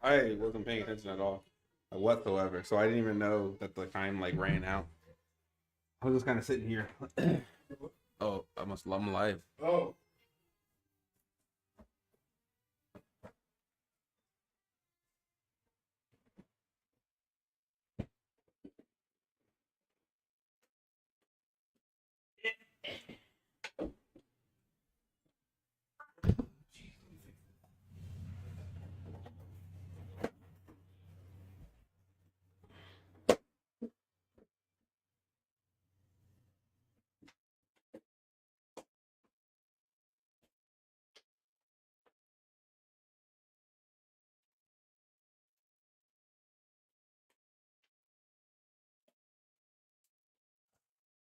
I wasn't paying attention at all, whatsoever. So I didn't even know that the time like ran out. I was just kind of sitting here. Oh, I'm alive. Oh.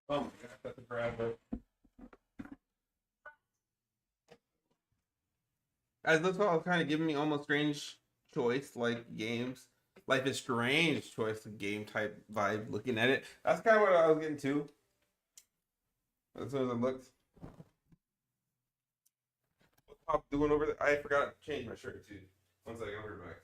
Oh my gosh, that's a grab. As this was kind of giving me almost strange choice like games. Life is Strange choice of game type vibe looking at it. That's kind of what I was getting to. As soon as I looked. What's Pop doing over there? I forgot to change my shirt too. One second, I'll be back.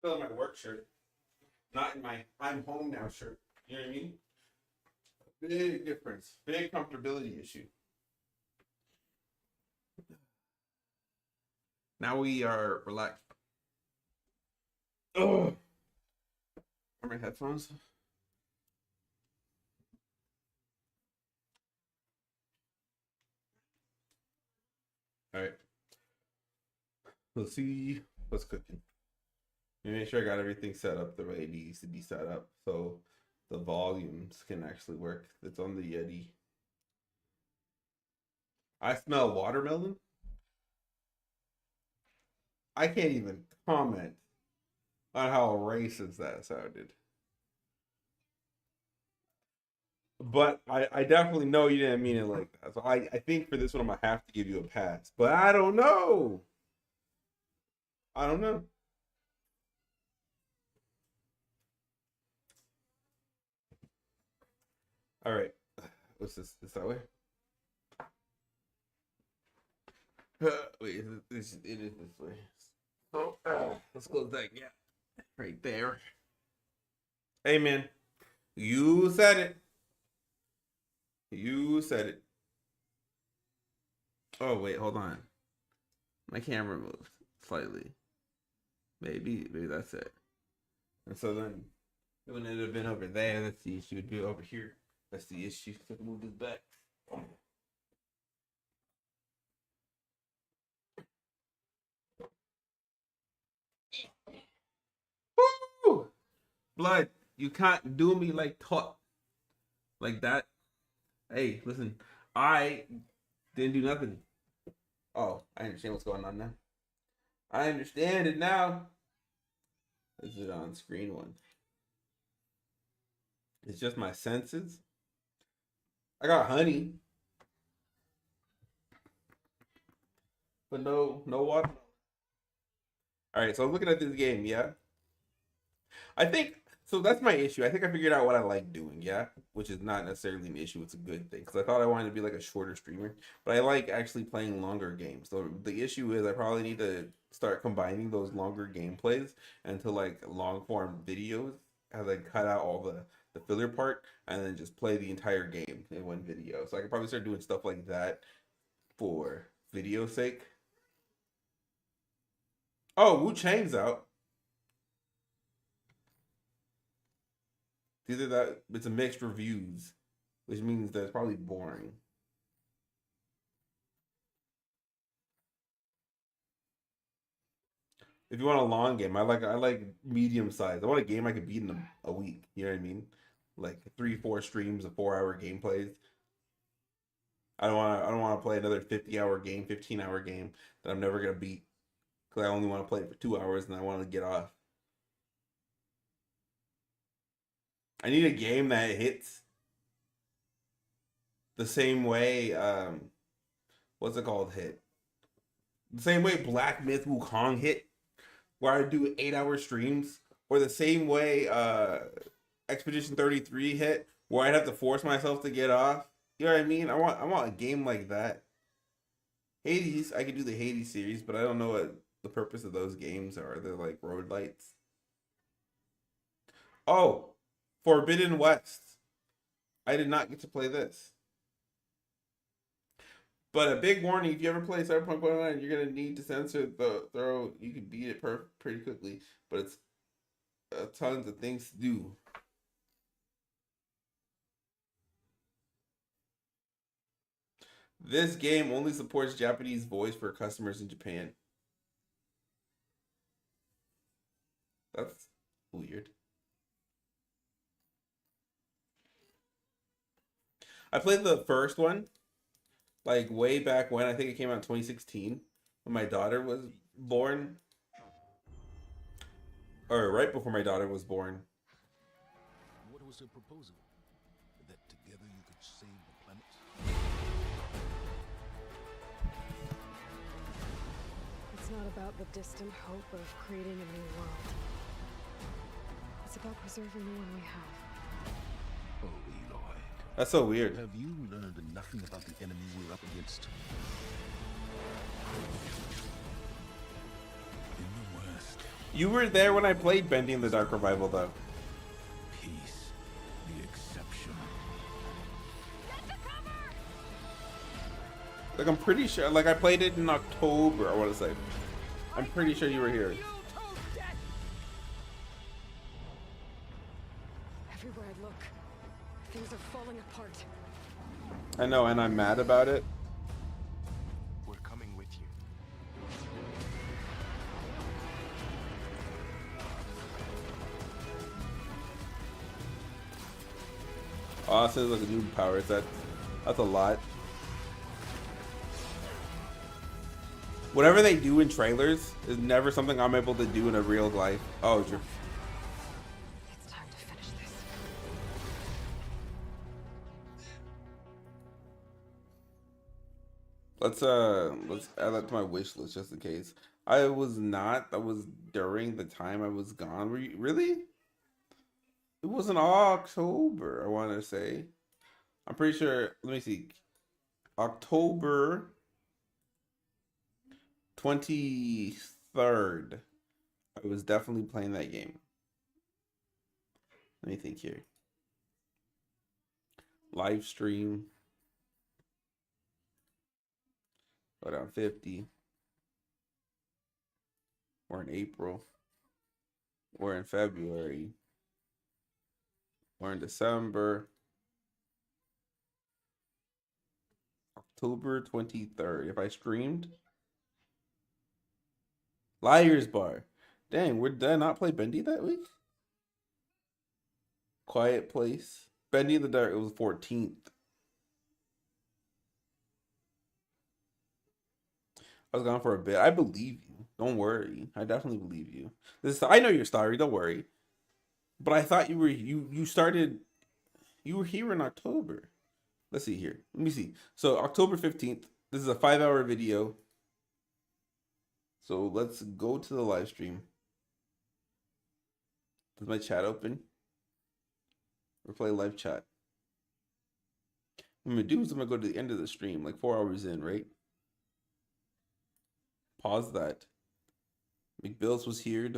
Still in my work shirt, not in my I'm home now shirt. You know what I mean? Big difference. Big comfortability issue. Now we are relaxed. Ugh. Are my headphones? All right. Let's see what's cooking. Let me make sure I got everything set up the way it needs to be set up so the volumes can actually work. It's on the Yeti. I smell watermelon. I can't even comment on how racist that sounded. But I definitely know you didn't mean it like that. So I think for this one I'm gonna have to give you a pass. But I don't know. I don't know. All right. What's this? Is that way? Wait, it is this way. So let's close that gap right there. Hey man, you said it. You said it. Oh wait, hold on. My camera moved slightly. Maybe that's it. And so then it wouldn't have been over there. That's the issue. It'd be over here. That's the issue. So I can move this back. Woo! Blood, you can't do me like that. Hey, listen, I didn't do nothing. Oh, I understand what's going on now. I understand it now. This is an on-screen one. It's just my senses. I got honey, but no water. All right, so I'm looking at this game. Yeah, I think so. That's my issue. I think I figured out what I like doing. Yeah, which is not necessarily an issue. It's a good thing because I thought I wanted to be like a shorter streamer, but I like actually playing longer games. So the issue is I probably need to start combining those longer gameplays into like long form videos. As I cut out all the filler part and then just play the entire game in one video. So I could probably start doing stuff like that for video sake. Oh, Wu Chang's out. Either that it's a mixed reviews, which means that it's probably boring. If you want a long game, I like medium size. I want a game I could beat in a week. You know what I mean? Like 3, 4 streams of 4 hour gameplays. I don't want to play another 50 hour game, 15 hour game that I'm never gonna beat because I only want to play it for 2 hours and I want to get off. I need a game that hits the same way. What's it called? Hit the same way Black Myth Wukong hit, where I do 8 hour streams, or the same way Expedition 33 hit, where I'd have to force myself to get off. You know what I mean? I want a game like that. Hades, I could do the Hades series, but I don't know what the purpose of those games are. They're like road lights. Oh, Forbidden West. I did not get to play this. But a big warning: if you ever play Cyberpunk 2099, you're gonna need to censor the throw. You can beat it pretty quickly, but it's tons of things to do. This game only supports Japanese voice for customers in Japan. That's weird. I played the first one like way back when. I think it came out in 2016 when my daughter was born, or right before my daughter was born. What was her proposal? That together you could save the planet? It's not about the distant hope of creating a new world. It's about preserving the one we have. Oh, Eloy. That's so weird. Have you learned nothing about the enemy we're up against? In the West, You were there when I played Bending the Dark Revival, though. peace, the exception. Like I'm pretty sure. Like I played it in October. I want to say. I'm pretty sure you were here. Everywhere I look, things are falling apart. I know, and I'm mad about it. We're coming with you. Oh, it says like a new power set. That's a lot. Whatever they do in trailers is never something I'm able to do in a real life. Oh, It's time to finish this. let's add that to my wish list just in case. I was not. That was during the time I was gone. Were you really? It was in October, I want to say. I'm pretty sure. Let me see. October 23rd. I was definitely playing that game. Let me think here. Live stream. Go down 50. We're in April. We're in February. We're in December. October 23rd. If I streamed. Liar's Bar. Dang, did I not play Bendy that week? Quiet Place. Bendy in the Dark, it was 14th. I was gone for a bit. I believe you. Don't worry. I definitely believe you. I know your story, don't worry. But I thought you were you started you were here in October. Let's see here. Let me see. So October 15th. This is a 5-hour video. So let's go to the live stream. Is my chat open? Replay live chat. What I'm gonna do is I'm gonna go to the end of the stream, like 4 hours in, right? Pause that. McBills was here.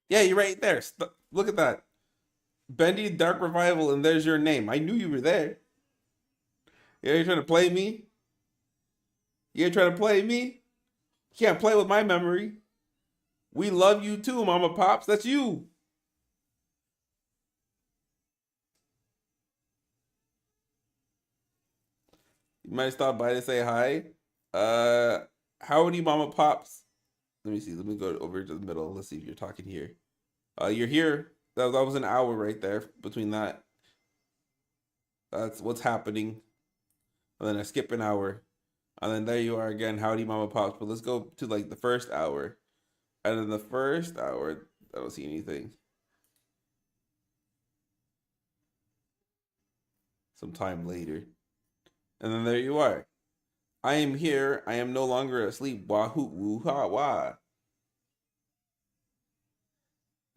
Yeah, you're right there. Look at that. Bendy Dark Revival, and there's your name. I knew you were there. Yeah, you're trying to play me? You're trying to play me? You can't play with my memory. We love you too, Mama Pops. That's you. You might stop by to say hi. Howdy, Mama Pops. Let me see. Let me go over to the middle. Let's see if you're talking here. You're here. That was an hour right there between that. That's what's happening. And then I skip an hour. And then there you are again. Howdy, Mama Pops. But let's go to like the first hour. And in the first hour, I don't see anything. Some time later. And then there you are. I am here. I am no longer asleep. Wahoo, woo, ha, wah.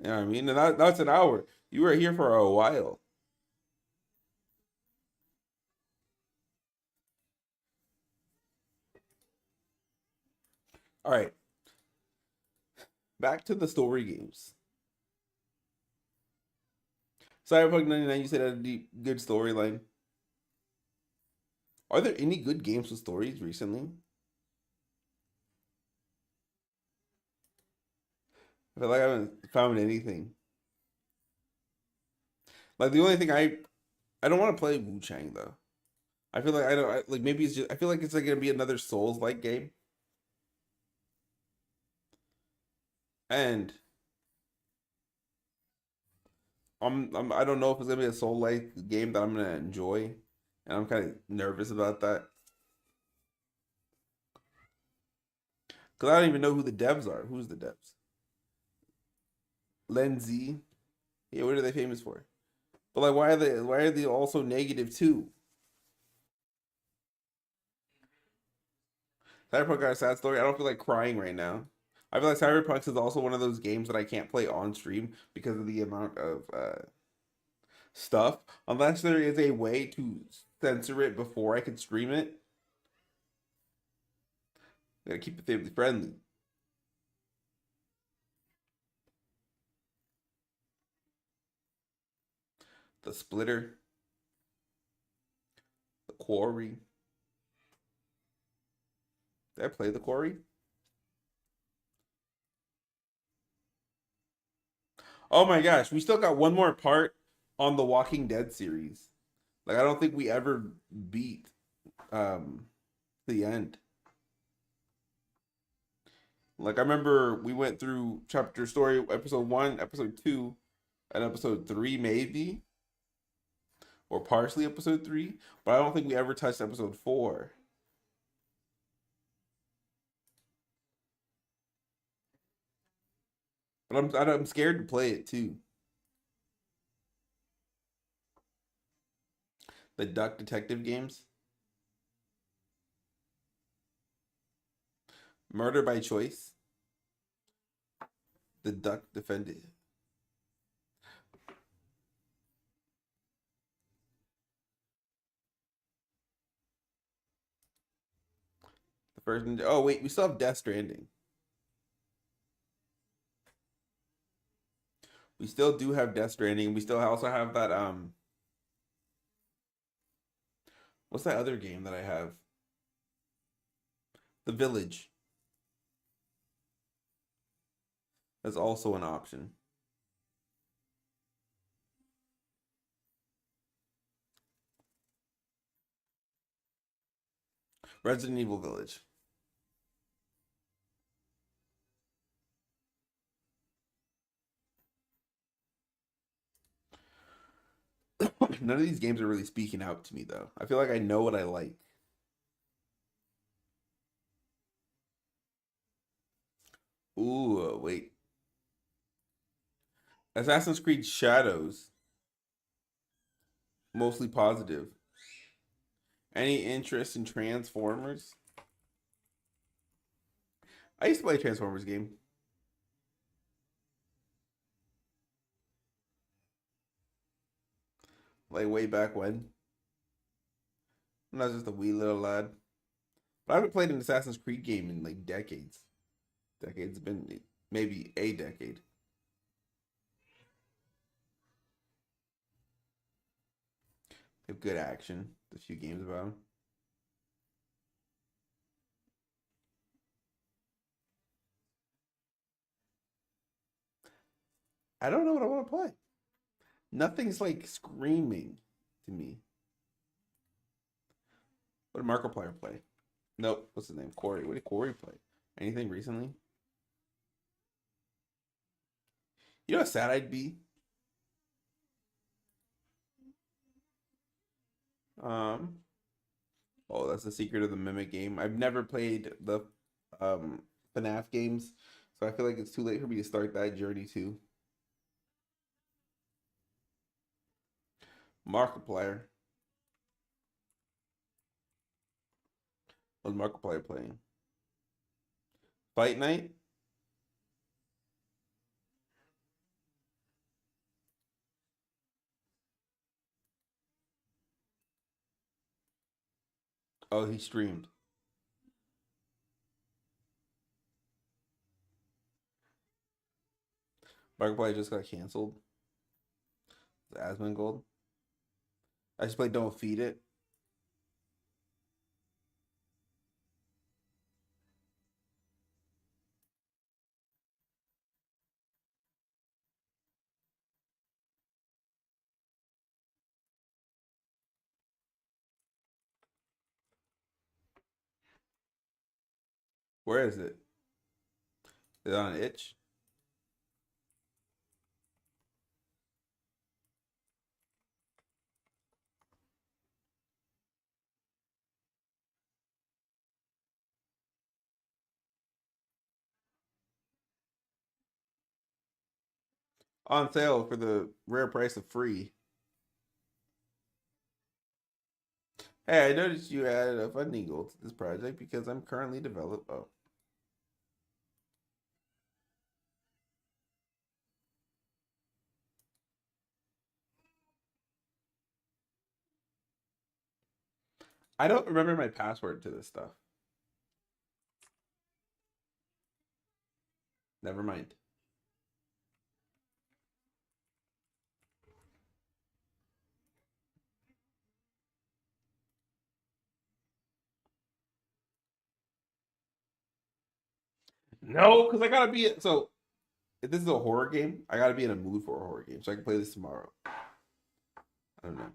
You know what I mean? And that's an hour. You were here for a while. All right. Back to the story games. Cyberpunk 99, you said had a deep, good storyline. Are there any good games with stories recently? I feel like I haven't found anything. Like the only thing I don't want to play Wu Chang though. I feel like like maybe it's just I feel like it's like gonna be another Souls like game. And I don't know if it's gonna be a soul like game that I'm gonna enjoy. And I'm kind of nervous about that. Cause I don't even know who the devs are. Who's the devs? Lenzi. Yeah, what are they famous for? But like why are they also negative too? Cyberpunk got a sad story. I don't feel like crying right now. I feel like Cyberpunk is also one of those games that I can't play on stream because of the amount of stuff. Unless there is a way to censor it before I can stream it. Gotta keep it family friendly. The Splitter. The Quarry. Did I play The Quarry? Oh my gosh, we still got one more part on the Walking Dead series. Like I don't think we ever beat the end. Like I remember we went through chapter story episode 1, episode 2, and episode 3 maybe, or partially episode 3, but I don't think we ever touched episode 4. But I'm scared to play it too. The Duck Detective games, Murder by Choice, The Duck Defended. The first. Oh wait, we still have Death Stranding. We still do have Death Stranding. We still also have that what's that other game that I have? The Village. That's also an option. Resident Evil Village. None of these games are really speaking out to me though. I feel like I know what I like. Ooh, wait. Assassin's Creed Shadows, mostly positive. Any interest in Transformers? I used to play a Transformers game. Like way back when. I'm not just a wee little lad. But I haven't played an Assassin's Creed game in like decades. Decades been maybe a decade. They have good action. There's a few games about them. I don't know what I want to play. Nothing's like screaming to me. What did Markiplier play? Nope. What's his name? Corey. What did Corey play? Anything recently? You know how sad I'd be? Um. Oh, that's the secret of the Mimic game. I've never played the um FNAF games, so I feel like it's too late for me to start that journey too. Markiplier. What's Markiplier playing? Fight Night? Oh, he streamed. Markiplier just got canceled. It's Asmongold. I just played Don't Feed It. Where is it? Is it on an itch? On sale for the rare price of free. Hey, I noticed you added a funding goal to this project because I'm currently developing. Oh, I don't remember my password to this stuff. Never mind. No, because I gotta be so. If this is a horror game, I gotta be in a mood for a horror game, so I can play this tomorrow. I don't know.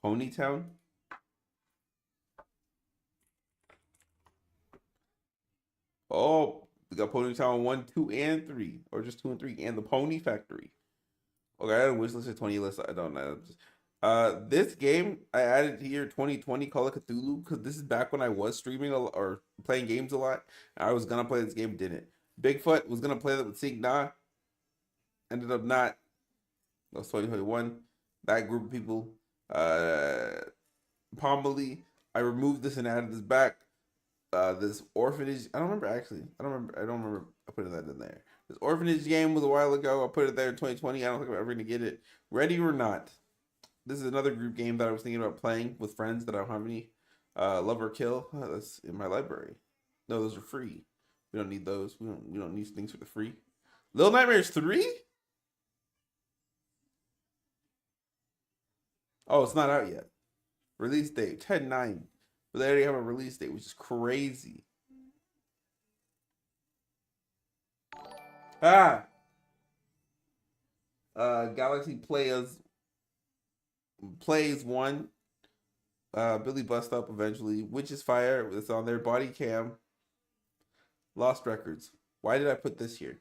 Ponytown. Oh, we got Ponytown 1, 2, and 3. Or just 2 and 3. And the Pony Factory. Okay, I had a wish list of 20 lists. I don't know. This game I added here 2020 Call of Cthulhu because this is back when I was streaming or playing games a lot. I was gonna play this game, didn't. Bigfoot was gonna play that with Signa. Ended up not. That was 2021. That group of people. Pomely. I removed this and added this back. This orphanage. I don't remember actually. I don't remember. I put that in there. This orphanage game was a while ago. I put it there in 2020. I don't think I'm ever gonna get it. Ready or Not. This is another group game that I was thinking about playing with friends that I don't have any. Love or Kill. Oh, that's in my library. No, those are free. We don't need those. We don't need things for the free. Little Nightmares 3? Oh, it's not out yet. Release date 10/9. But they already have a release date, which is crazy. Galaxy plays 1. Billy Bust Up eventually. Witch's Fire. It's on their Body Cam. Lost Records. Why did I put this here?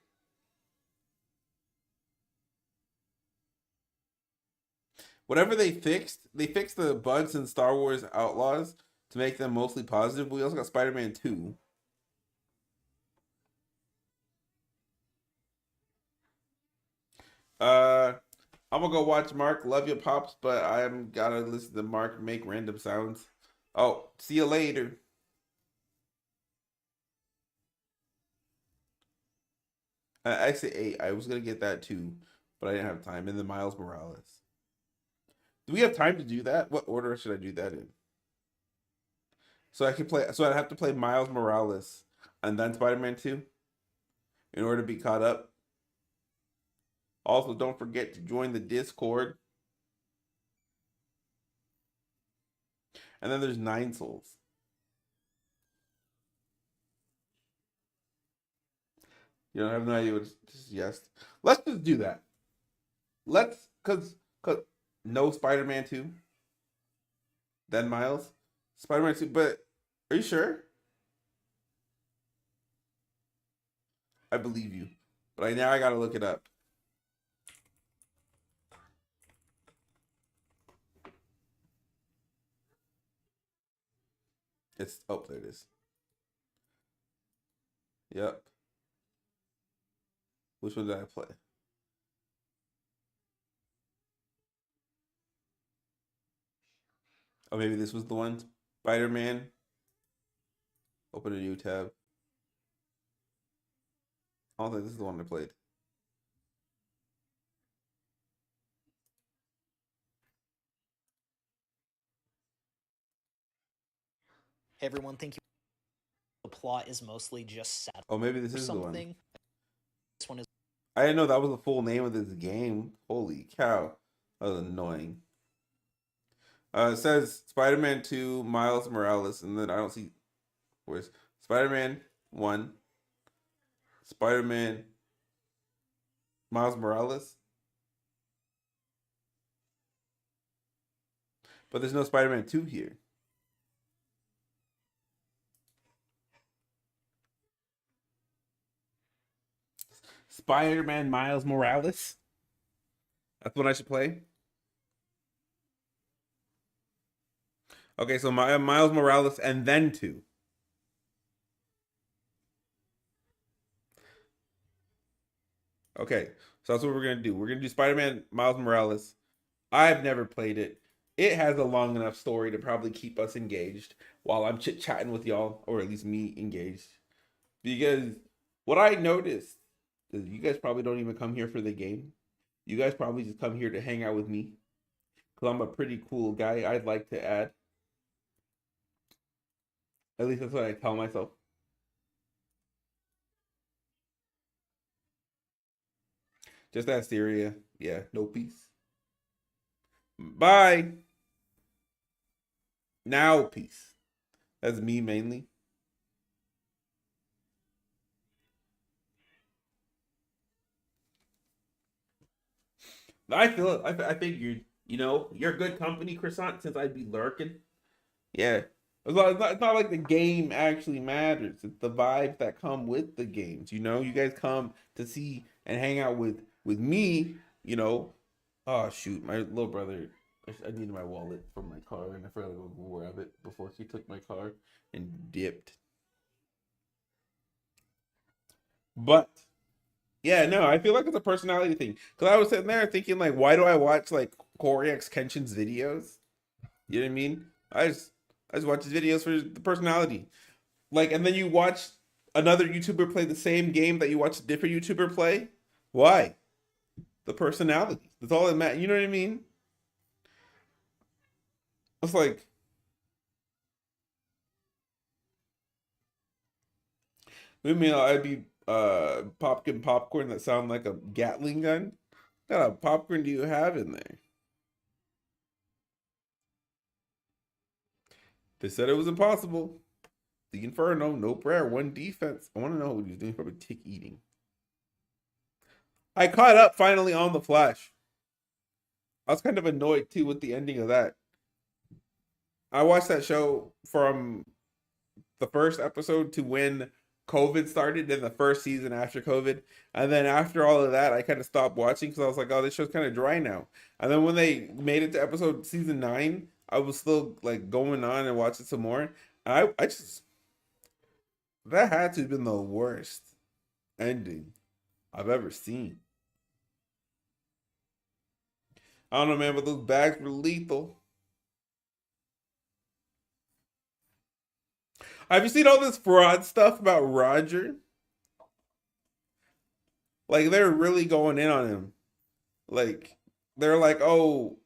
Whatever they fixed the bugs in Star Wars Outlaws to make them mostly positive. We also got Spider-Man 2. I'm gonna go watch Mark. Love you, Pops, but I'm gotta listen to Mark make random sounds. Oh, see you later. Exit 8. I was gonna get that too, but I didn't have time. And then Miles Morales. Do we have time to do that? What order should I do that in? So I could play. So I'd have to play Miles Morales and then Spider-Man 2 in order to be caught up. Also, don't forget to join the Discord. And then there's 9 Souls. You don't have no idea what it's just yes. Let's just do that. Let's cause no Spider-Man 2. Then Miles. Spider-Man 2, but are you sure? I believe you. But now I gotta look it up. It's there it is. Yep. Which one did I play? Oh, maybe this was the one. Spider-Man. Open a new tab. I don't think this is the one I played. Everyone think the plot is mostly just sad Oh, maybe this or is the one. something. This one is I didn't know that was the full name of this game. Holy cow. That was annoying. It says Spider-Man 2, Miles Morales, and then I don't see where's Spider-Man 1, Spider-Man, Miles Morales. But there's no Spider-Man 2 here. Spider-Man Miles Morales. That's what I should play. Okay, so Miles Morales and then 2. Okay, so that's what we're gonna do. We're gonna do Spider-Man Miles Morales. I've never played it. It has a long enough story to probably keep us engaged while I'm chit-chatting with y'all, or at least me engaged. Because what I noticed is you guys probably don't even come here for the game. You guys probably just come here to hang out with me. Because I'm a pretty cool guy, I'd like to add. At least that's what I tell myself. Just that Syria. Yeah, no peace. Bye. Now peace. That's me mainly. I feel it. I figured You know, you're good company, Croissant, since I'd be lurking. Yeah. It's not like the game actually matters. It's the vibes that come with the games. You know, you guys come to see and hang out with me. You know, oh shoot, my little brother. I needed my wallet from my car, and I forgot to go grab it before he took my car and dipped. But yeah, no, I feel like it's a personality thing. Cause I was sitting there thinking like, why do I watch like Corey X Kenshin's videos? You know what I mean? I just watch his videos for the personality. Like, and then you watch another YouTuber play the same game that you watch a different YouTuber play. Why? The personality. That's all that matters. You know what I mean? It's like, maybe I'd be popping popcorn that sound like a Gatling gun. What kind of popcorn do you have in there? They said it was impossible. The Inferno, no prayer, one defense. I want to know what he's doing. Probably tick eating. I caught up finally on The Flash. I was kind of annoyed too with the ending of that. I watched that show from the first episode to when COVID started in the first season after COVID. And then after all of that, I kind of stopped watching because I was like, oh, this show's kind of dry now. And then when they made it to episode season 9, I was still like going on and watching some more. I just, that had to have been the worst ending I've ever seen. I don't know, man, but those bags were lethal. Have you seen all this fraud stuff about Roger? Like they're really going in on him. Like they're like, oh,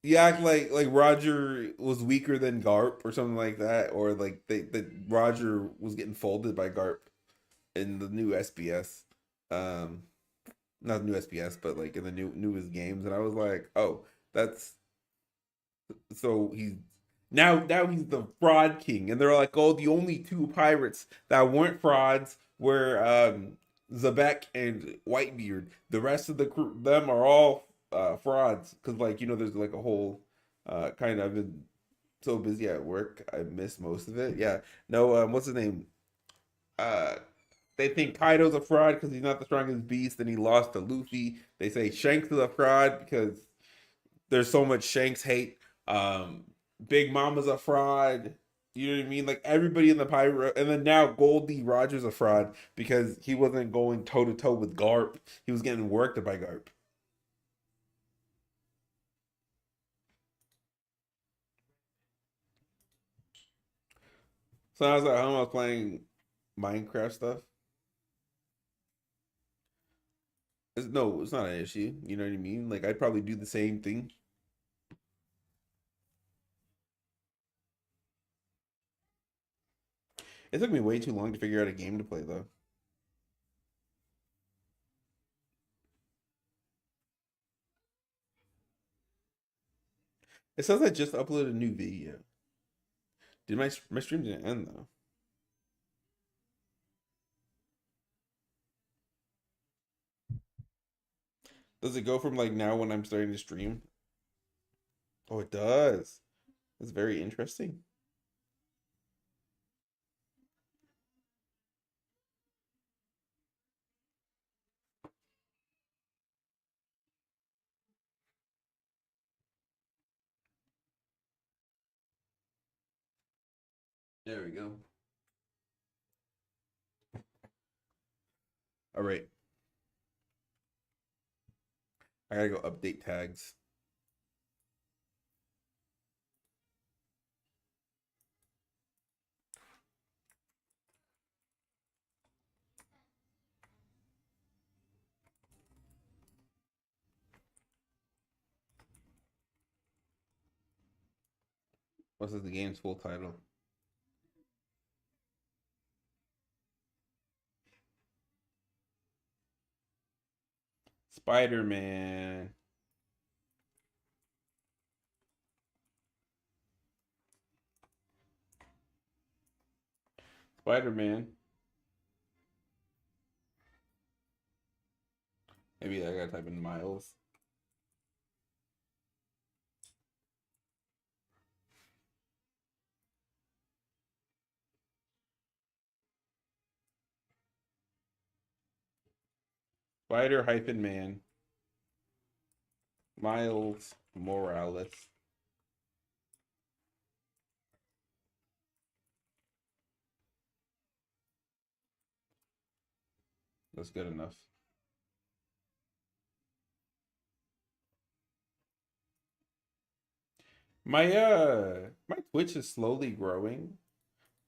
you act like Roger was weaker than Garp or something like that, or like that Roger was getting folded by Garp in the new SBS. Um, Not new SBS, but like in the newest games, and I was like, oh, that's so now he's the fraud king, and they're like, oh, the only two pirates that weren't frauds were Zebek and Whitebeard. The rest of the crew, them are all frauds, because like there's like a whole kind of, I've been so busy at work, I missed most of it. Yeah, no, what's his name? Uh, they think Kaido's a fraud because he's not the strongest beast, and he lost to Luffy. They say Shanks is a fraud because there's so much Shanks hate. Um, Big Mama's a fraud. You know what I mean? Like everybody in the pirate, and then now Goldie Rogers a fraud because he wasn't going toe to toe with Garp. He was getting worked by Garp. So I was at home. I was playing Minecraft stuff. No, it's not an issue. You know what I mean? Like I'd probably do the same thing. It took me way too long to figure out a game to play though. It says I just uploaded a new video. Did my stream didn't end though? Does it go from like now when I'm starting to stream? Oh, it does. That's very interesting. There we go. All right. I gotta go update tags. What's the game's full title? Spider-Man. Spider-Man. Maybe I gotta type in Miles. Spider-Man. Miles Morales. That's good enough. My Twitch is slowly growing,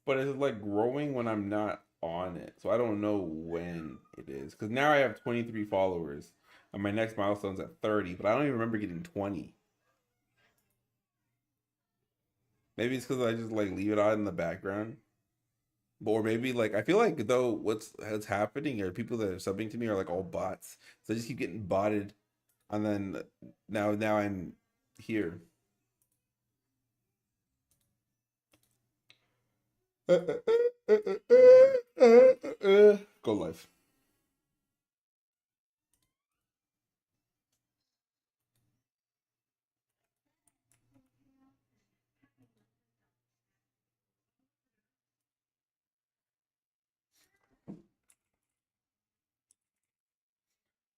but it's like growing when I'm not on it. So I don't know when it is. Because now I have 23 followers. And my next milestone's at 30, but I don't even remember getting 20. Maybe it's because I just like leave it on in the background. Or maybe like I feel like though what's happening are people that are subbing to me are like all bots. So I just keep getting botted. And then now I'm here. Go live.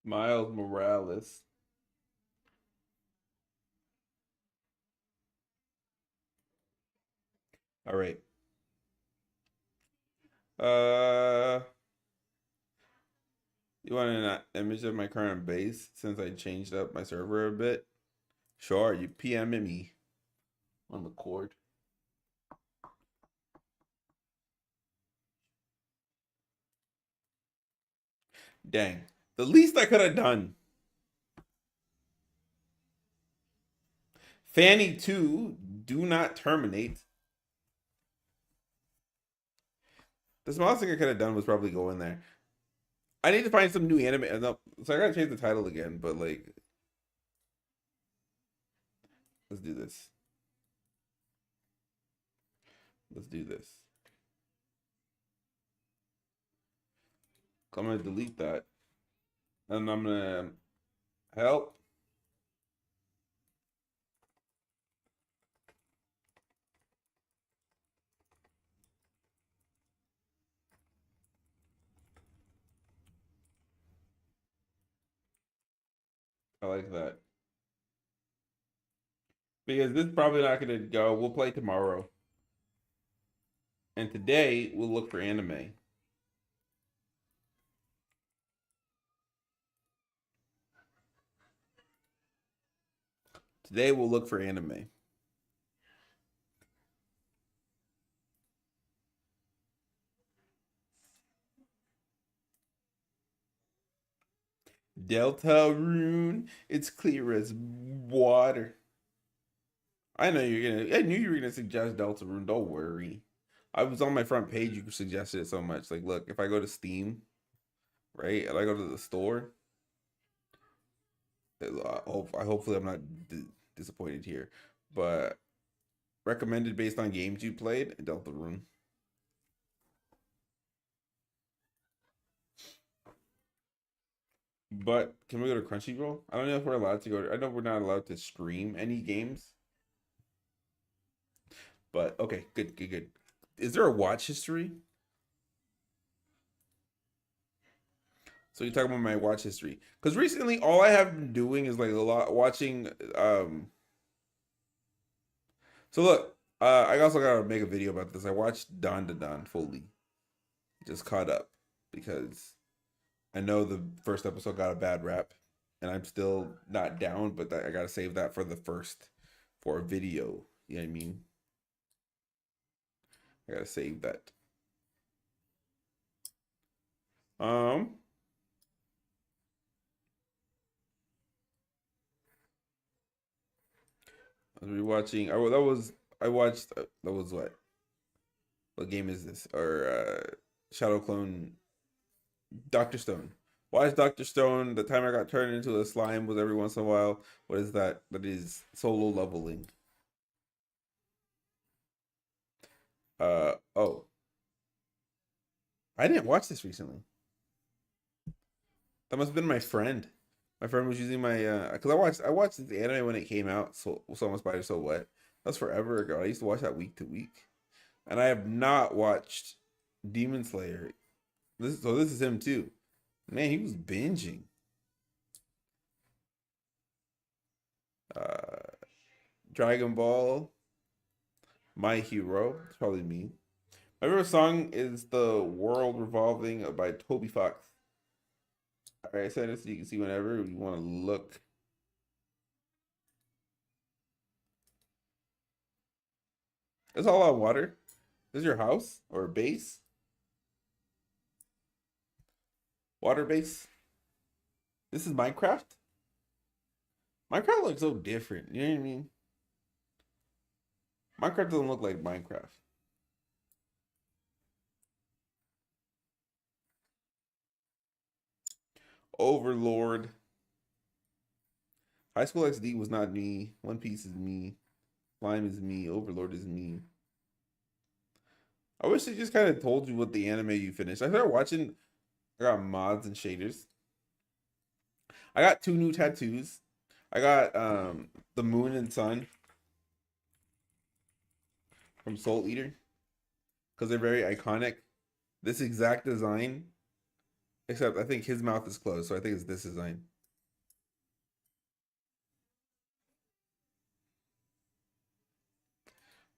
Miles Morales. All right. You want an image of my current base since I changed up my server a bit? Sure, you PM me on the cord. Dang. The least I could have done. Fanny 2, do not terminate. The smallest thing I could have done was probably go in there. I need to find some new anime. No, so I gotta change the title again, but like, let's do this. Let's do this. I'm gonna delete that. And I'm gonna help. I like that. Because this is probably not gonna go. We'll play tomorrow. And today we'll look for anime. Today we'll look for anime. Deltarune, it's clear as water. I knew you were gonna suggest Deltarune. Don't worry. I was on my front page. You suggested it so much. Like, look, if I go to Steam, right, and I go to the store, hopefully I'm not disappointed here, but recommended based on games you played, Deltarune. But can we go to Crunchyroll? I don't know if we're allowed to go. I know we're not allowed to stream any games. But okay, good. Is there a watch history? So you're talking about my watch history? Because recently, all I have been doing is like a lot watching. So look, I also gotta make a video about this. I watched Don to Don fully, just caught up because I know the first episode got a bad rap, and I'm still not down, but I gotta save that for for a video. You know what I mean? I gotta save that. I was rewatching. I watched. That was what? What game is this? Or Shadow Clone, Doctor Stone. Why is Doctor Stone? The time I got turned into a slime was every once in a while. What is that? That is solo leveling. Oh. I didn't watch this recently. That must have been my friend. My friend was using my because I watched the anime when it came out. So much Spider So Wet. That's forever ago. I used to watch that week to week, and I have not watched Demon Slayer. This is him too. Man, he was binging. Dragon Ball, My Hero. It's probably me. My favorite song is "The World Revolving" by Toby Fox. All right, send it so you can see whenever you want to look. It's all on water. This is your house or base? Water base. This is Minecraft. Minecraft looks so different. You know what I mean? Minecraft doesn't look like Minecraft. Overlord. High School XD was not me. One Piece is me. Slime is me. Overlord is me. I wish they just kind of told you what the anime you finished. I started watching. I got mods and shaders. I got 2 new tattoos. I got the moon and sun from Soul Eater because they're very iconic. This exact design, except I think his mouth is closed, so I think it's this design.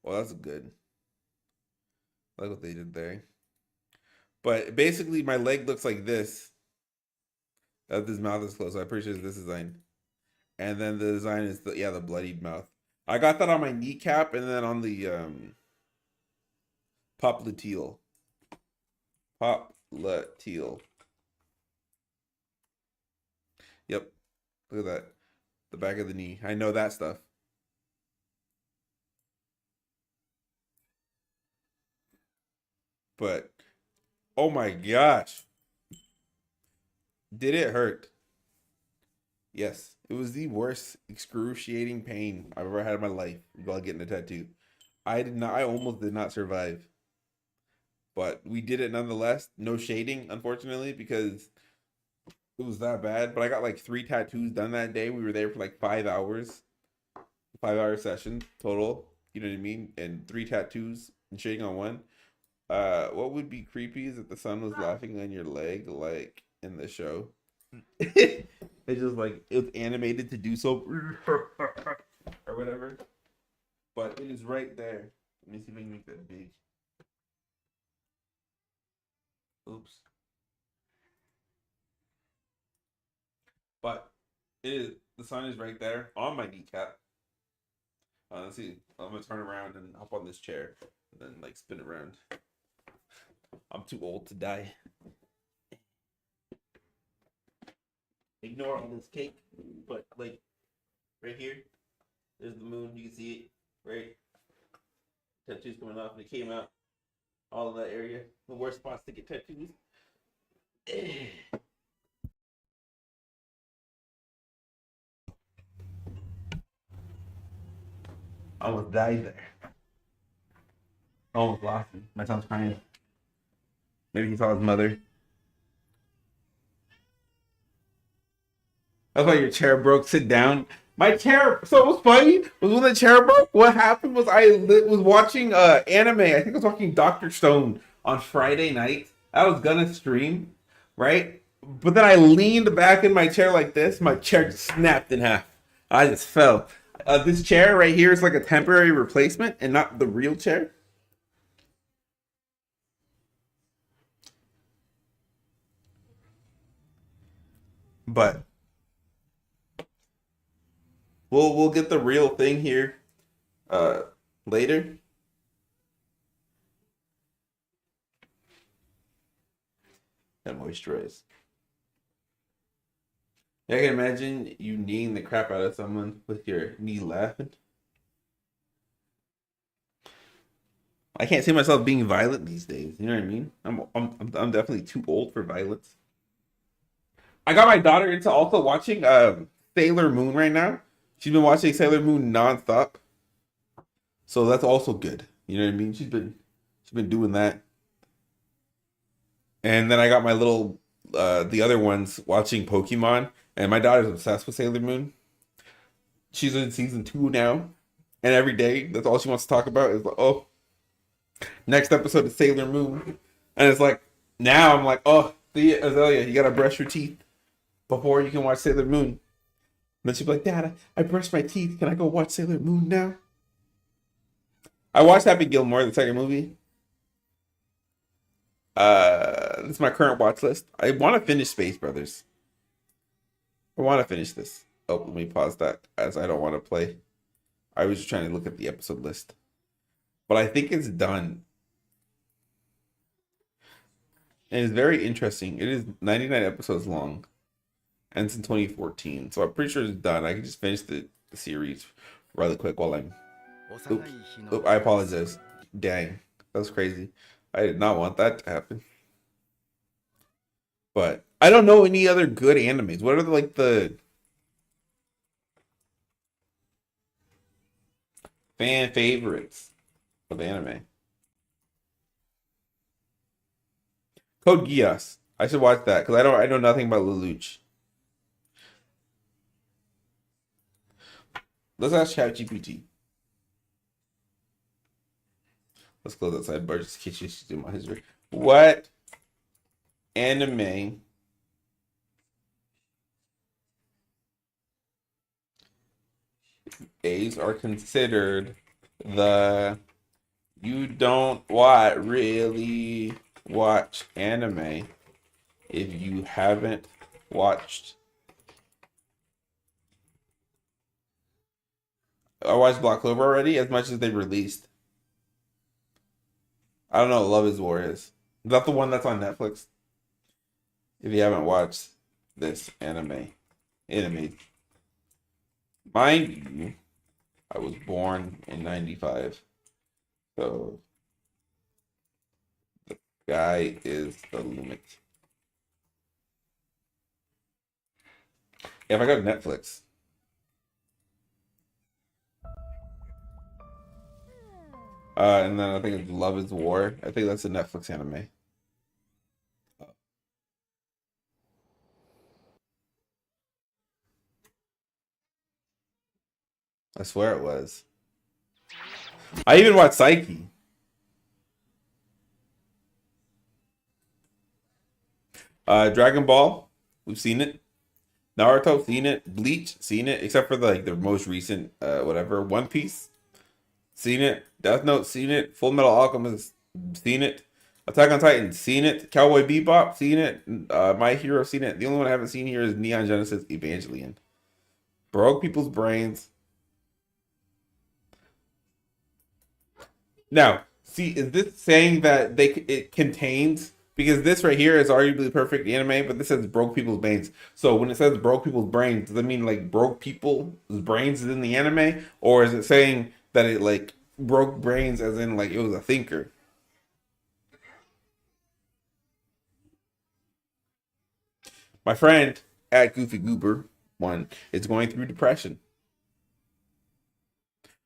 Well, that's good. I like what they did there. But basically, my leg looks like this. His mouth is closed, so I'm pretty sure it's this design. And then the design is the bloodied mouth. I got that on my kneecap and then on the popliteal. Popliteal. Yep. Look at that. The back of the knee. I know that stuff. But oh my gosh. Did it hurt? Yes. It was the worst excruciating pain I've ever had in my life while getting a tattoo. I almost did not survive. But we did it nonetheless. No shading, unfortunately, because it was that bad. But I got like 3 tattoos done that day. We were there for like 5 hours. 5-hour session total. You know what I mean? And 3 tattoos and shading on one. What would be creepy is if the sun was laughing on your leg, like in the show. It's just like it was animated to do so, or whatever. But it is right there. Let me see if I can make that big. Oops. But it is, the sun is right there on my kneecap. Let's see. I'm gonna turn around and hop on this chair and then like spin around. I'm too old to die. Ignore all this cake, but like right here, there's the moon. You can see it, right? Tattoos coming off, and it came out all in that area. The worst spots to get tattoos. I almost died there. Almost lost him. My son's crying. Maybe he saw his mother. That's why your chair broke. Sit down. My chair. So it was funny. Was when the chair broke. What happened was I was watching anime. I think I was watching Doctor Stone on Friday night. I was gonna stream, right? But then I leaned back in my chair like this. My chair just snapped in half. I just fell. This chair right here is like a temporary replacement and not the real chair. But we'll get the real thing here later. And moisturize. Yeah, I can imagine you kneeing the crap out of someone with your knee laughing. I can't see myself being violent these days. You know what I mean? I'm definitely too old for violence. I got my daughter into also watching Sailor Moon right now. She's been watching Sailor Moon nonstop. So that's also good. You know what I mean? She's been doing that. And then I got my little the other ones watching Pokemon, and my daughter's obsessed with Sailor Moon. She's in season 2 now, and every day that's all she wants to talk about is like, oh, next episode of Sailor Moon. And it's like now I'm like, oh, Azalea, you gotta brush your teeth before you can watch Sailor Moon. then she'd be like, Dad, I brushed my teeth. Can I go watch Sailor Moon now? I watched Happy Gilmore, the second movie. This is my current watch list. I want to finish Space Brothers. I want to finish this. Oh, let me pause that as I don't want to play. I was just trying to look at the episode list. But I think it's done. And it's very interesting. It is 99 episodes long. Ends in 2014. So I'm pretty sure it's done. I can just finish the series really quick while I'm... Oop, I apologize. Dang. That was crazy. I did not want that to happen. But I don't know any other good animes. What are like the fan favorites of anime? Code Geass. I should watch that because I know nothing about Lelouch. Let's ask ChatGPT. Let's close that sidebar just in case you should do my history. What anime A's are considered the you don't really watch anime if you haven't watched. I watched Black Clover already as much as they released. I don't know what Love is War is. Is that the one that's on Netflix? If you haven't watched this anime. Mind you, I was born in 95. So the guy is the limit. If I go to Netflix. And then I think it's Love is War. I think that's a Netflix anime. I swear it was. I even watched Psyche. Dragon Ball, we've seen it. Naruto, seen it. Bleach, seen it. Except for the most recent, whatever. One Piece, seen it. Death Note, seen it. Full Metal Alchemist, seen it. Attack on Titan, seen it. Cowboy Bebop, seen it. My Hero, seen it. The only one I haven't seen here is Neon Genesis Evangelion. Broke people's brains. Now, see, is this saying that it contains, because this right here is arguably the perfect anime, but this says broke people's brains. So when it says broke people's brains, does it mean like broke people's brains is in the anime, or is it saying that it like broke brains as in like it was a thinker? My friend at Goofy Goober one is going through depression.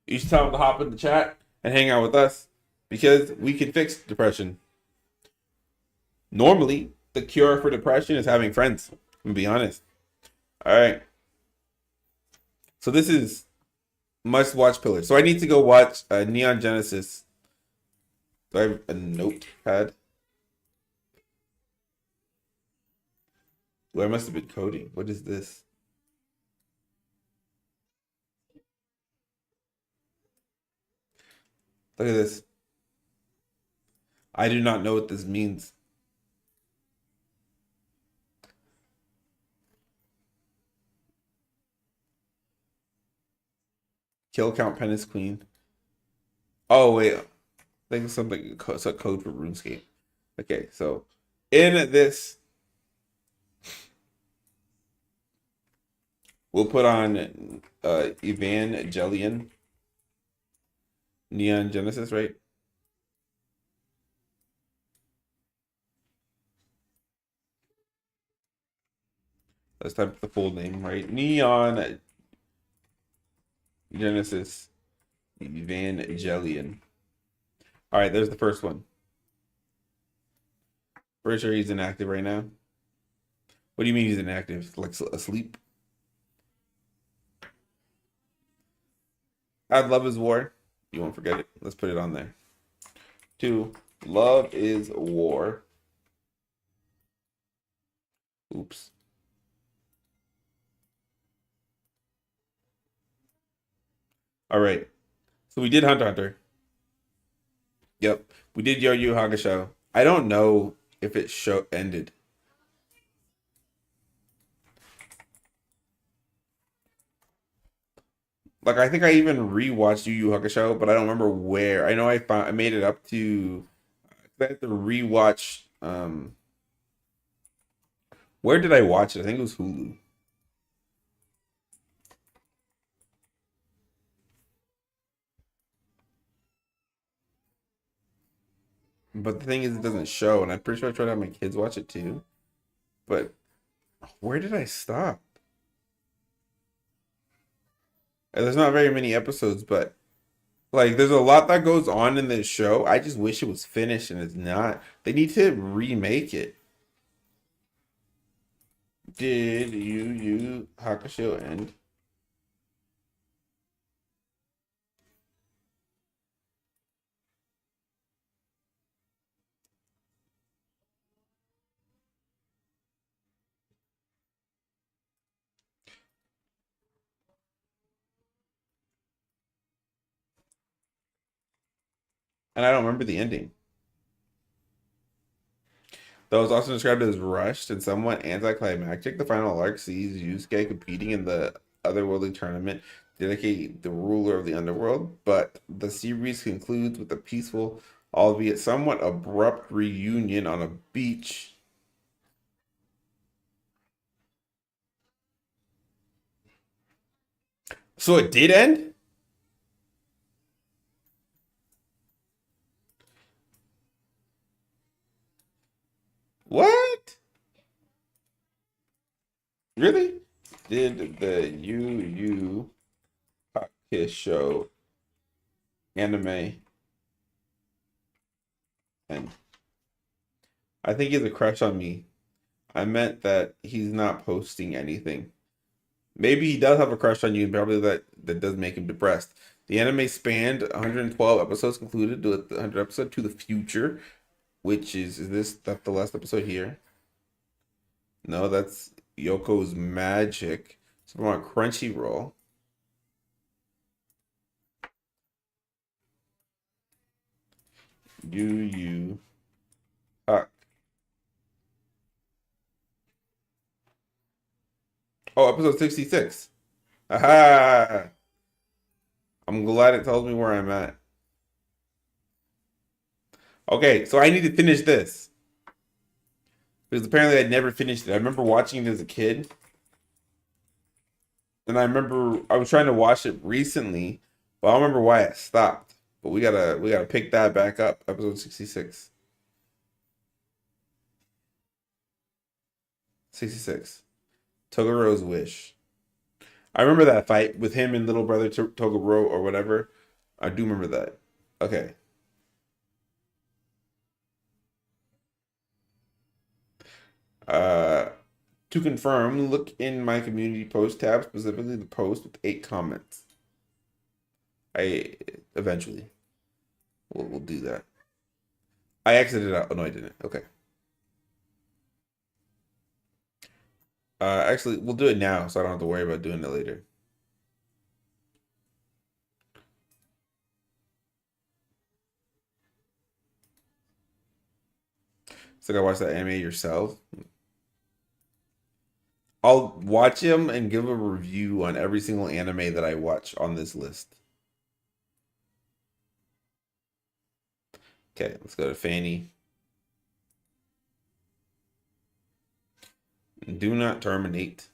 You should tell him to hop in the chat and hang out with us because we can fix depression. Normally, the cure for depression is having friends. I'm gonna be honest. All right. So this is must-watch pillar. So I need to go watch Neon Genesis. Do I have a notepad? Well, I must have been coding. What is this? Look at this. I do not know what this means. Kill count Penance Queen. Oh wait, I think it's something. It's a code for RuneScape. Okay, so in this, we'll put on Evangelion. Neon Genesis, right? Let's type the full name, right? Neon Genesis Evangelion. All right, there's the first one. Pretty sure he's inactive right now. What do you mean he's inactive? Like asleep? Add Love is War. You won't forget it. Let's put it on there. 2. Love is War. Oops. All right. So we did Hunter x Hunter. Yep. We did Yo Yu Hakusho. I don't know if it show ended. Like I think I even rewatched Yu Yu Hakusho, but I don't remember where. I know I made it up to. I had to rewatch. Where did I watch it? I think it was Hulu. But the thing is, it doesn't show, and I'm pretty sure I tried to have my kids watch it too. But where did I stop? And there's not very many episodes, but like, there's a lot that goes on in this show. I just wish it was finished, and it's not. They need to remake it. Did Yu Yu Hakusho end? And I don't remember the ending. Though it was also described as rushed and somewhat anticlimactic, the final arc sees Yusuke competing in the otherworldly tournament, dedicate the ruler of the underworld, but the series concludes with a peaceful, albeit somewhat abrupt reunion on a beach. So it did end? What? Really? Did the Yu Yu Hakusho anime end? I think he has a crush on me. I meant that he's not posting anything. Maybe he does have a crush on you, and probably that does make him depressed. The anime spanned 112 episodes, concluded with the 100th episode to the future, which is this that the last episode here? No, that's Yoko's Magic. So I'm on Crunchyroll. Yu Yu Hakusho. Oh, episode 66. Aha! I'm glad it tells me where I'm at. Okay, so I need to finish this. Because apparently I'd never finished it. I remember watching it as a kid. And I remember I was trying to watch it recently, but I don't remember why it stopped. But we gotta pick that back up. Episode 66. 66. Togoro's Wish. I remember that fight with him and little brother Toguro or whatever. I do remember that. Okay. Uh, to confirm, look in my community post tab, specifically the post with 8 comments. I eventually we'll do that. I exited out. Oh no, I didn't. Okay. Actually, we'll do it now, so I don't have to worry about doing it later. So gotta watch that anime yourself. I'll watch him and give a review on every single anime that I watch on this list. Okay, let's go to Fanny. Do not terminate.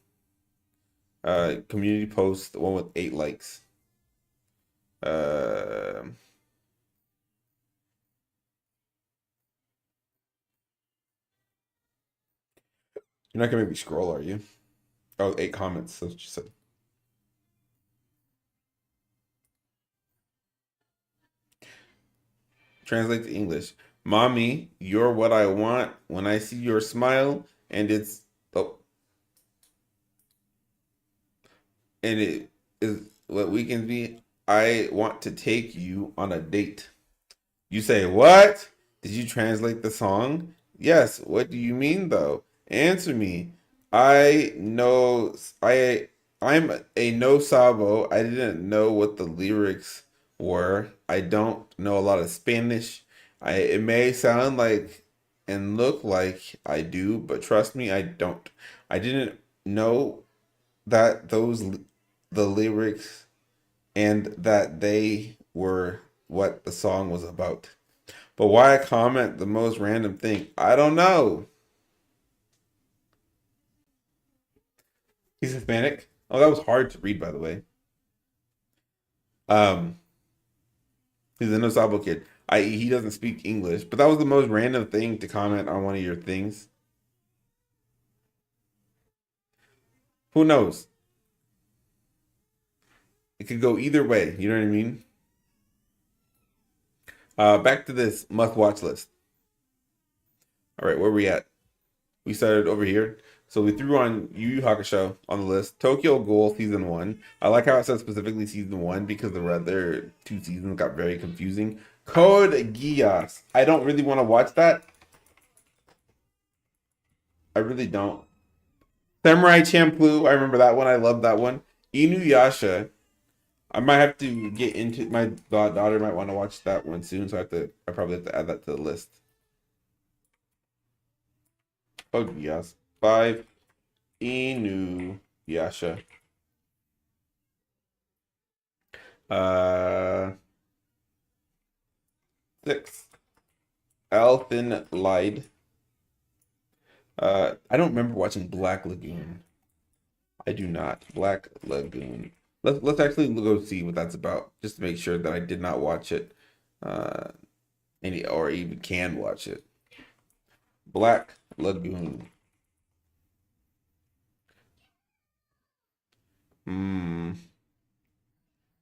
Community post, the one with 8 likes. You're not gonna make me scroll, are you? Oh, 8 comments. That's what you said. Translate to English. Mommy, you're what I want when I see your smile, and it's oh, and it is what we can be. I want to take you on a date. You say, what? Did you translate the song? Yes. What do you mean, though? Answer me. I know. I'm a no sabo. I didn't know what the lyrics were. I don't know a lot of Spanish. It may sound like and look like I do, but trust me, I don't. I didn't know that the lyrics and that they were what the song was about. But why I comment the most random thing? I don't know. He's Hispanic. Oh, that was hard to read, by the way. Um, he's a no sabo kid. He doesn't speak English, but that was the most random thing to comment on one of your things. Who knows? It could go either way. You know what I mean? Back to this must watch list. All right, where we at? We started over here. So we threw on Yu Yu Hakusho on the list. Tokyo Ghoul season 1. I like how it says specifically season 1 because the other 2 seasons got very confusing. Code Geass. I don't really want to watch that. I really don't. Samurai Champloo. I remember that one. I love that one. Inuyasha. I might have to get into my daughter might want to watch that one soon, so I probably have to add that to the list. Oh yes. 5 Inuyasha. 6 Elfen Lied. I don't remember watching Black Lagoon. I do not. Black Lagoon. Let's actually go see what that's about, just to make sure that I did not watch it, or even can watch it. Black Lagoon.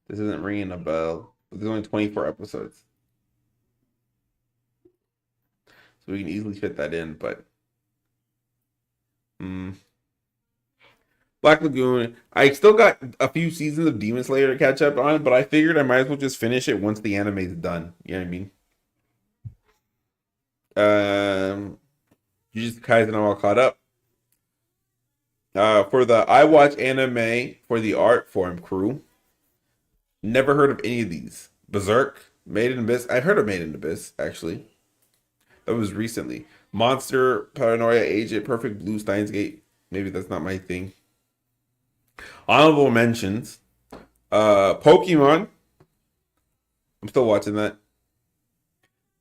This isn't ringing a bell. There's only 24 episodes, so we can easily fit that in. But Black Lagoon. I still got a few seasons of Demon Slayer to catch up on, but I figured I might as well just finish it once the anime is done. You know what I mean? Jujutsu Kaisen, I'm all caught up. For the I watch anime for the art form crew. Never heard of any of these. Berserk, Made in Abyss. I've heard of Made in Abyss, actually. That was recently. Monster, Paranoia Agent, Perfect Blue, Steins Gate. Maybe that's not my thing. Honorable mentions. Pokemon. I'm still watching that.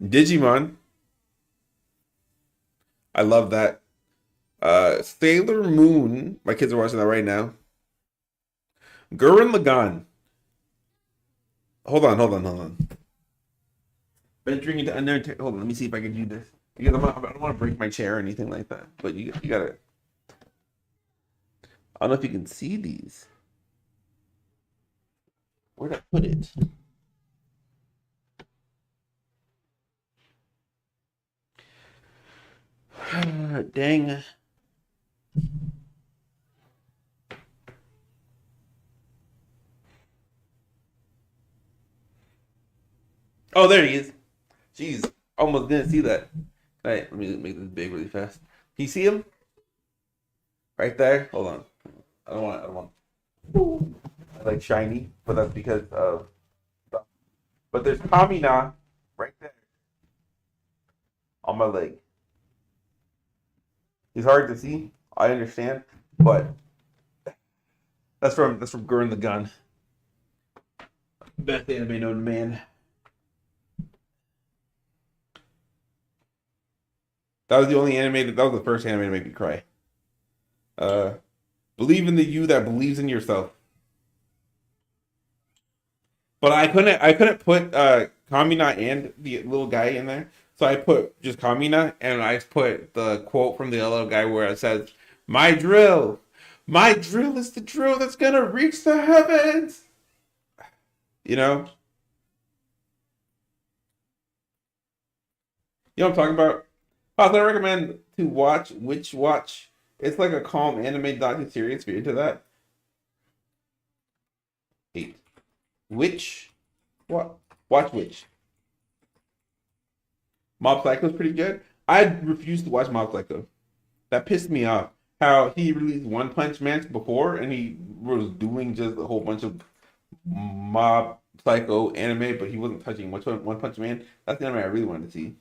Digimon. I love that. Sailor Moon. My kids are watching that right now. Gurren Lagann. Hold on. Venturing into unknown. Hold on, let me see if I can do this. Because I don't want to break my chair or anything like that. But you gotta. I don't know if you can see these. Where'd I put it? Dang. Oh, there he is. Jeez, almost didn't see that. All right, let me make this big really fast. Can you see him? Right there? Hold on. I don't want. I like shiny, but that's because of. But there's Kamina right there on my leg. He's hard to see. I understand, but that's from Gurren Lagann. Best anime known to man. That was the only anime. That was the first anime to make me cry. Believe in the you that believes in yourself. But I couldn't put Kamina and the little guy in there. So I put just Kamina and I put the quote from the little guy where it says, my drill is the drill that's gonna reach the heavens. You know? You know what I'm talking about? I recommend to watch Witch Watch. It's like a calm anime docu-series if you're into that. 8. Witch. What? Watch Witch. Mob Psycho's pretty good. I refused to watch Mob Psycho. That pissed me off. How he released One Punch Man before and he was doing just a whole bunch of Mob Psycho anime, but he wasn't touching One Punch Man. That's the anime I really wanted to see.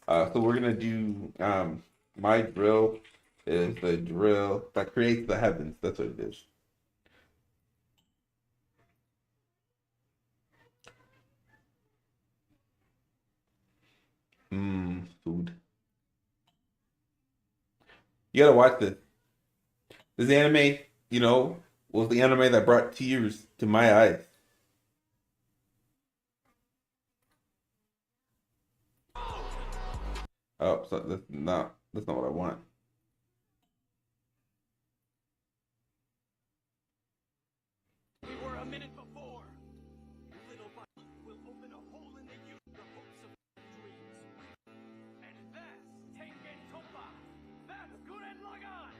So we're gonna do my drill is the drill that creates the heavens. That's what it is. Food. You gotta watch this. This anime, you know, was the anime that brought tears to my eyes. Oh, so that's not what I want. We were a minute before. Little by will open a hole in the youth, the hopes of dreams. And that's Tengen Toppa. That's Gurren Lagann.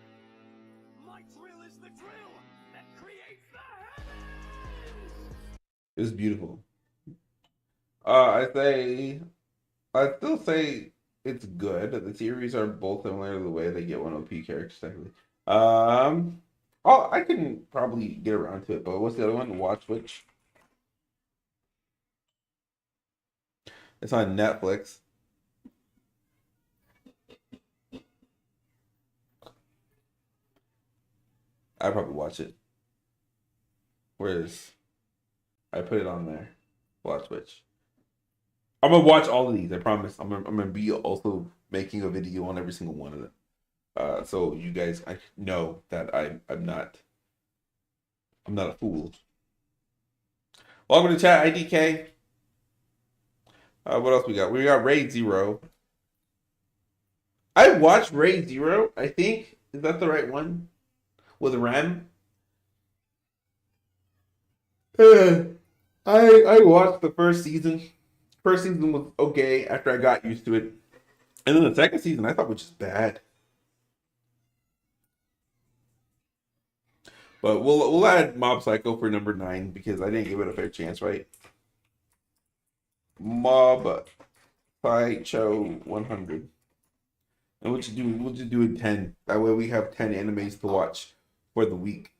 My drill is the drill that creates the heavens. It was beautiful. I still say it's good. The series are both similar to the way they get one OP characters technically. Oh, I can probably get around to it, but what's the other one? Watch Witch. It's on Netflix. I probably watch it. Where's I put it on there. Watch Witch. I'm gonna watch all of these. I promise. I'm gonna be also making a video on every single one of them. So you guys, I know that I'm not a fool. Welcome to chat, IDK. What else we got? We got Raid Zero. I watched Raid Zero. I think is that the right one with Rem? I watched the first season. First season was okay after I got used to it, and then the second season I thought was just bad. But we'll add Mob Psycho for number 9 because I didn't give it a fair chance, right? Mob Psycho 100, and we'll just do it 10. That way we have 10 animes to watch for the week.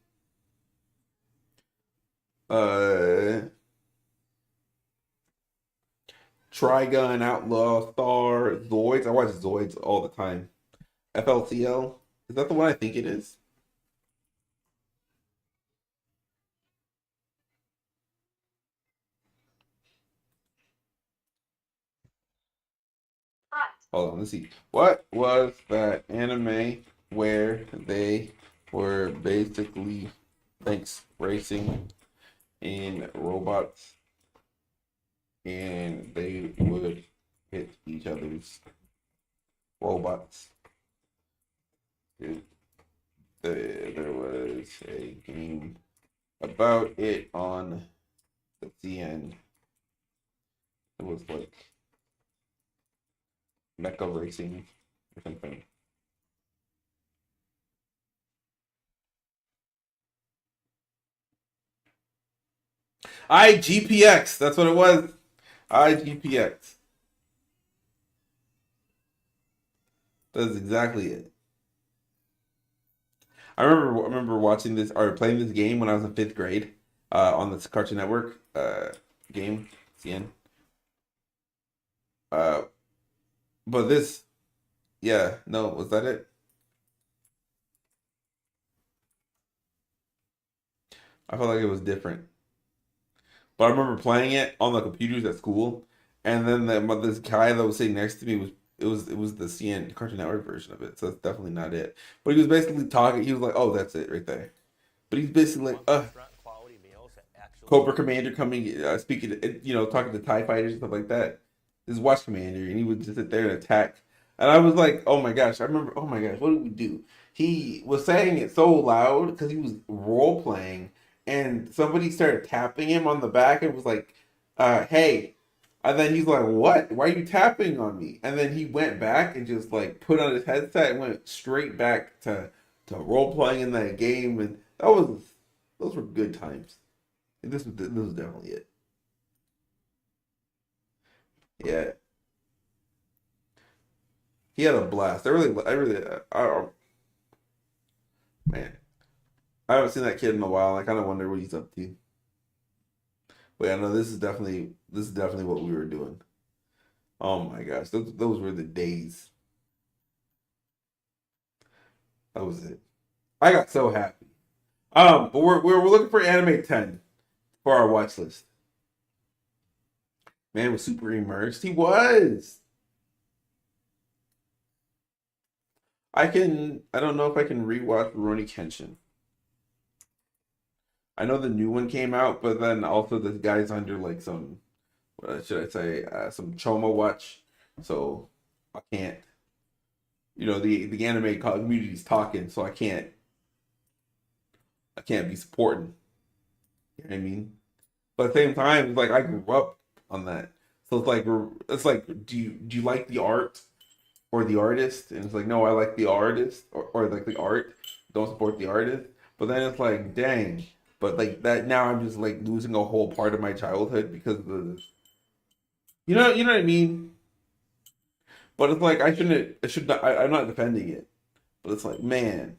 Trigun, Outlaw, Star, Zoids. I watch Zoids all the time. FLCL. Is that the one I think it is? Hold on, let's see. What was that anime where they were basically racing in robots and they would hit each other's robots? There was a game about it on the CN. It was like Mecha Racing or something. IGPX, that's what it was. IGPX. That's exactly it. I remember watching this or playing this game when I was in 5th grade on this Cartoon Network game, CN. But this, yeah, no, was that it? I felt like it was different. But I remember playing it on the computers at school, and then this guy that was sitting next to me was the CN Cartoon Network version of it. So that's definitely not it. But he was basically talking. He was like, "Oh, that's it right there." But he's basically like, Cobra Commander coming, speaking, talking to TIE fighters and stuff like that. This is Watch Commander, and he would just sit there and attack. And I was like, oh my gosh, I remember, oh my gosh, what did we do? He was saying it so loud because he was role playing, and somebody started tapping him on the back and was like, hey. And then he's like, what? Why are you tapping on me? And then he went back and just like put on his headset and went straight back to role playing in that game. And those were good times. And this was definitely it. Yeah. He had a blast. Man. I haven't seen that kid in a while. I kind of wonder what he's up to. But yeah, no, this is definitely what we were doing. Oh my gosh, those were the days. That was it. I got so happy. But we're looking for anime 10 for our watch list. Man was super immersed. He was. I don't know if I can rewatch Rurouni Kenshin. I know the new one came out, but then also this guy's under like some, what should I say, some Choma watch. So I can't, the anime community's talking, so I can't be supporting. You know what I mean? But at the same time, it's like I grew up on that, so it's like, do you like the art or the artist? And it's like, no, I like the artist or like the art. Don't support the artist. But then it's like, dang. But like that now, I'm just like losing a whole part of my childhood because of the, you know what I mean. But it's like I shouldn't. I should not. I'm not defending it. But it's like, man,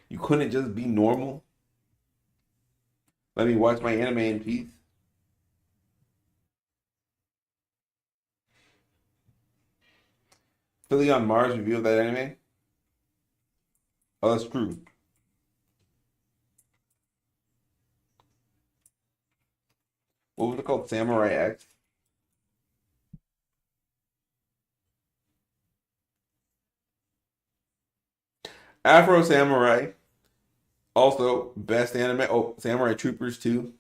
you couldn't just be normal. Let me watch my anime in peace. Philly on Mars review of that anime. Oh, that's true. What was it called? Samurai X. Afro Samurai. Also, best anime. Oh, Samurai Troopers 2.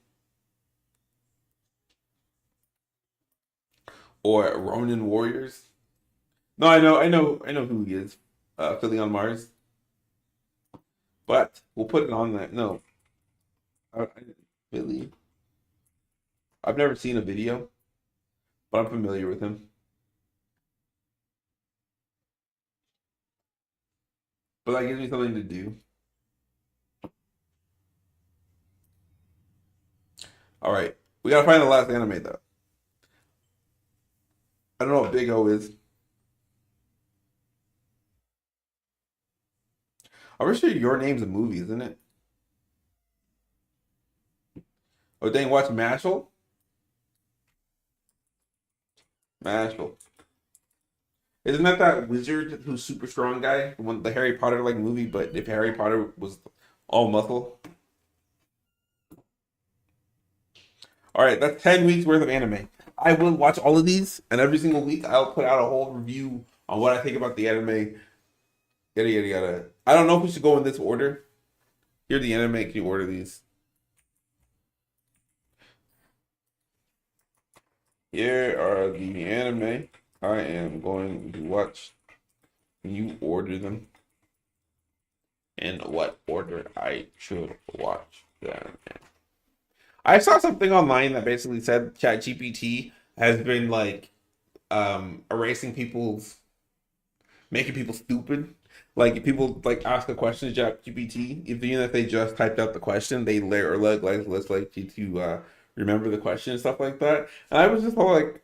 Or Ronin Warriors. No, I know who he is. Philly on Mars. But we'll put it on that. No, Philly. I've never seen a video, but I'm familiar with him. But that gives me something to do. All right, we gotta find the last anime though. I don't know what Big O is. I'm pretty sure Your Name's a movie, isn't it? Oh, dang, watch Mashal. Mashal. Isn't that wizard who's super strong guy? The Harry Potter like movie, but if Harry Potter was all muscle. All right, that's 10 weeks worth of anime. I will watch all of these, and every single week I'll put out a whole review on what I think about the anime. Yada yada yada. I don't know if we should go in this order. Here are the anime. Can you order these? Here are the anime I am going to watch. Can you order them? In what order I should watch them in. I saw something online that basically said ChatGPT has been like erasing people's making people stupid. Like if people like ask a question to ChatGPT, even if they just typed out the question, they or like let's like you to remember the question and stuff like that. And I was just all like,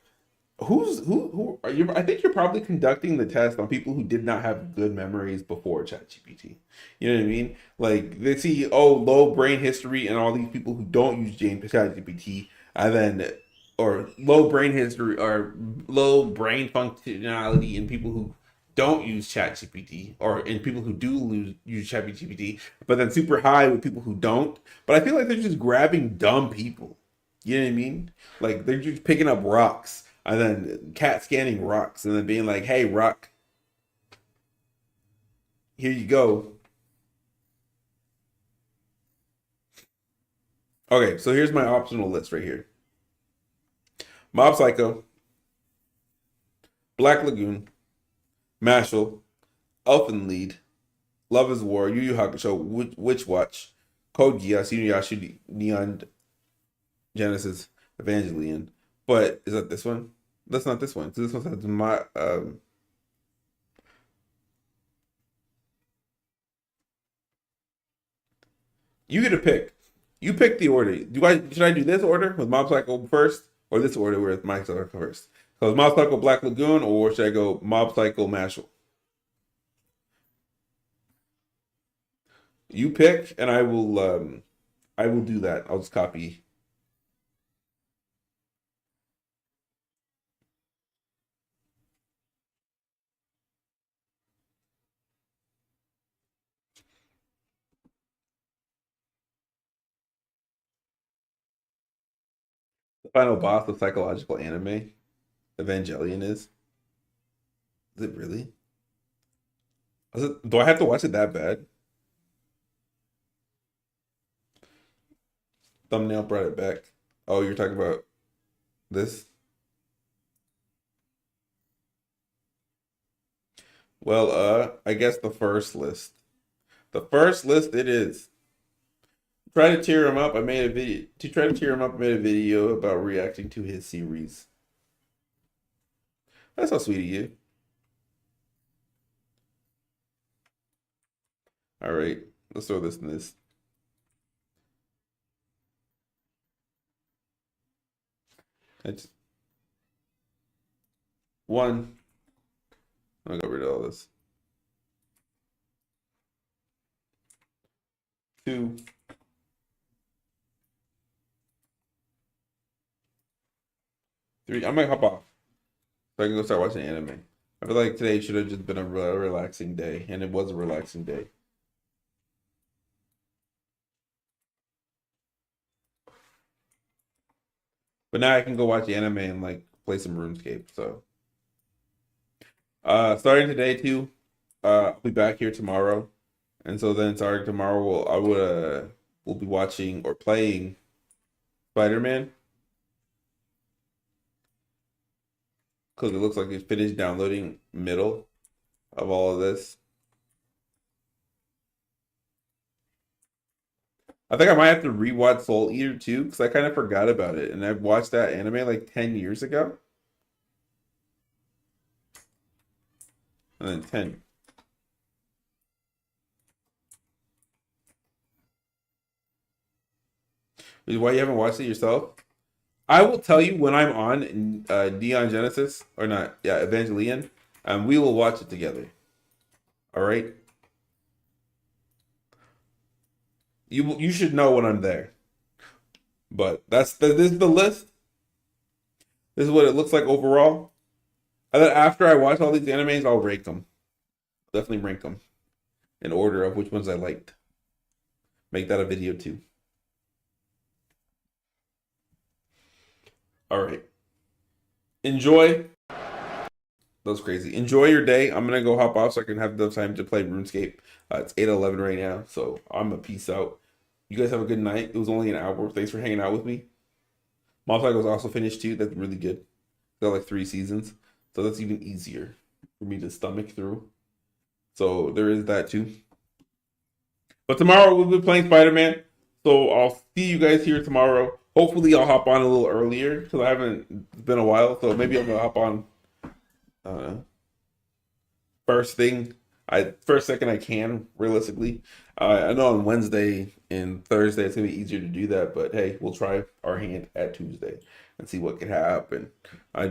who are you? I think you're probably conducting the test on people who did not have good memories before ChatGPT. You know what I mean? Like they see, oh, low brain history and all these people who don't use ChatGPT, and then or low brain history or low brain functionality in people who don't use ChatGPT or in people who do use ChatGPT, but then super high with people who don't. But I feel like they're just grabbing dumb people. You know what I mean? Like they're just picking up rocks and then cat scanning rocks and then being like, "Hey, rock, here you go." Okay, so here's my optional list right here: Mob Psycho, Black Lagoon, Mashal, Elfen Lied, Love is War, Yu Yu Hakusho, Witch Watch, Code Geass, Inuyasha, Neon Genesis, Evangelion. But is that this one? That's not this one. So this one says my you get a pick. You pick the order. Should I do this order with Mob Psycho first or this order with Mob Psycho first? So is Mob Psycho Black Lagoon or should I go Mob Psycho Mashal? You pick, and I will do that. I'll just copy. The final boss of psychological anime, Evangelion is. Is it really? Do I have to watch it that bad? Thumbnail brought it back. Oh, you're talking about this? Well, I guess the first list. The first list it is. Try to cheer him up. I made a video to try to cheer him up. I made a video about reacting to his series. That's how sweet of you. All right, let's throw this in this. I just one. I'll get rid of all this. Two. Three. I might hop off so I can go start watching anime. I feel like today should have just been a relaxing day, and it was a relaxing day. But now I can go watch anime and like play some RuneScape. So, starting today too. I'll be back here tomorrow, and so then starting tomorrow, we'll be watching or playing Spider-Man because it looks like it's finished downloading middle of all of this. I think I might have to rewatch Soul Eater too because I kind of forgot about it, and I've watched that anime like 10 years ago, and then 10. Why you haven't watched it yourself? I will tell you when I'm on Neon Genesis or not, yeah, Evangelion, and we will watch it together. All right. You should know when I'm there. But this is the list. This is what it looks like overall. And then after I watch all these animes, I'll rank them. Definitely rank them in order of which ones I liked. Make that a video too. All right. Enjoy. That was crazy. Enjoy your day. I'm gonna go hop off so I can have the time to play RuneScape. It's 8:11 right now, so I'm a peace out. You guys have a good night. It was only an hour. Thanks for hanging out with me. Mob Psycho was also finished too. That's really good. Got like 3 seasons, so that's even easier for me to stomach through. So there is that too. But tomorrow we'll be playing Spider-Man. So I'll see you guys here tomorrow. Hopefully I'll hop on a little earlier because I haven't it's been a while. So maybe I'm gonna hop on first second I can realistically. I know on Wednesday and Thursday it's gonna be easier to do that, but hey, we'll try our hand at Tuesday and see what can happen. I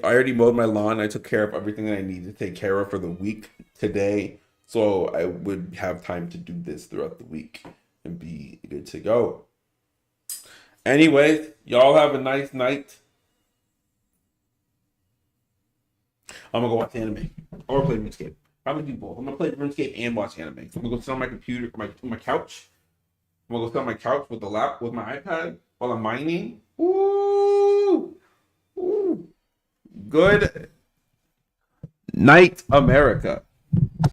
already mowed my lawn. I took care of everything that I needed to take care of for the week today, so I would have time to do this throughout the week and be good to go. Anyways, y'all have a nice night. I'm gonna go watch anime or play RuneScape. I'm gonna do both. I'm gonna play RuneScape and watch anime. So I'm gonna go sit on my computer, my couch. I'm gonna go sit on my couch with with my iPad while I'm mining. Ooh, ooh. Good night, America.